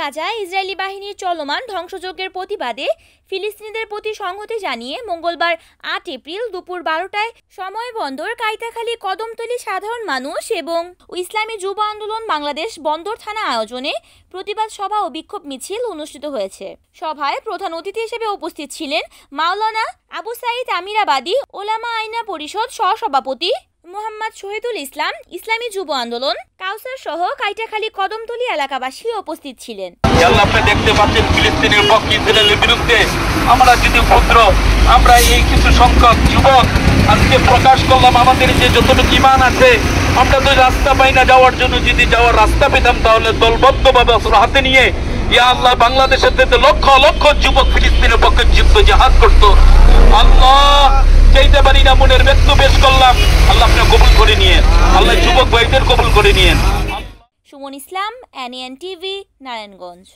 গাজায় ইসরায়েলি বাহিনীর চলমান ধ্বংসযজ্ঞের প্রতিবাদে ফিলিস্তিনিদের প্রতি সংহতি জানিয়ে মঙ্গলবার ৮ এপ্রিল দুপুর ১২টায় সময় কাইতাখালী কদমতলী সাধারণ মানুষ এবং ইসলামী যুব আন্দোলন বাংলাদেশ বন্দর থানা আয়োজনে প্রতিবাদ সভা ও বিক্ষোভ মিছিল অনুষ্ঠিত হয়েছে। সভায় প্রধান অতিথি হিসেবে উপস্থিত ছিলেন মাওলানা আবু সাঈদ আমিরাবাদী ওলামা আইনা পরিষদ সহসভাপতি মোহাম্মদ শহীদুল ইসলাম, ইসলামী যুব আন্দোলন কাউসার সহ কাইটাখালী কদমতলী এলাকাবাসী উপস্থিত ছিলেন। আপনি দেখতে পাচ্ছেন ফিলিস্তিনের পক্ষে ইসরায়েলের বিরুদ্ধে আমরা যদি ক্ষুদ্র আমরা এই কিছু সংখ্যক যুবক আজকে প্রকাশ করলাম আমাদের যে যতটুকু ঈমান আছে আমরা তো রাস্তা পাই না যাওয়ার জন্য, যদি যাওয়ার রাস্তা পেতাম তাহলে দলবদ্ধভাবে অস্ত্র হাতে নিয়ে ইয়া আল্লাহ বাংলাদেশের থেকে লক্ষ লক্ষ যুবক ফিলিস্তিনের পক্ষে যুদ্ধ জিহাদ করতো। আল্লাহ চাইতে পারি না, মনের ব্যক্ত পেশ করলাম, আল্লাহ আপনি কবুল করে নিয়েন, আল্লাহ যুবক ভাইদের কবুল করে নিয়েন। সুমন ইসলাম, NAN TV, নারায়ণগঞ্জ।